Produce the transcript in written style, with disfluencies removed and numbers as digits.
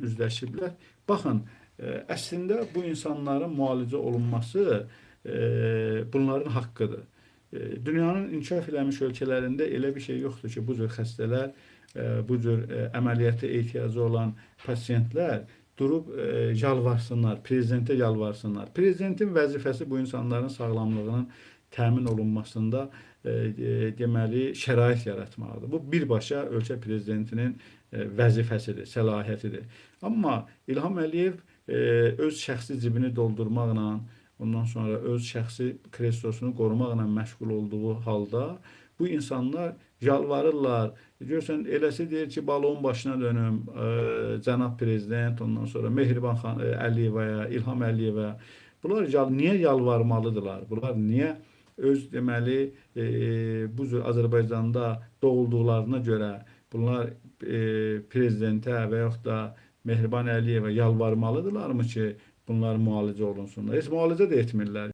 üzləşiblər. Baxın, əslində bu insanların müalicə olunması bunların haqqıdır. Dünyanın inkişaf eləmiş ölkələrində elə bir şey yoxdur ki, bu cür xəstələr, bu cür əməliyyata ehtiyacı olan pasiyentlər durub yalvarsınlar, prezidentə yalvarsınlar. Prezidentin vəzifəsi bu insanların sağlamlığının təmin olunmasında deməli şərait yaratmaqdır. Bu birbaşa ölkə prezidentinin vəzifəsidir, səlahiyyətidir. Amma İlham Əliyev öz şəxsi cibini doldurmaqla, ondan sonra öz şəxsi kreslosunu qorumaqla məşğul olduğu halda bu insanlar yalvarırlar. Görürsən, eləsi deyir ki, balon başına dönüm, cənab prezident, ondan sonra Mehriban Əliyevaya, İlham Əliyevə. Bunlar niyə yalvarmalıdırlar? Bunlar niyə öz deməli bu cür Azərbaycanda doğulduqlarına görə bunlar prezidentə və yaxud da Mehriban Əliyevə yalvarmalıdırlarmı ki, bunlar müalicə olunsunlar? Heç müalicə də etmirlər.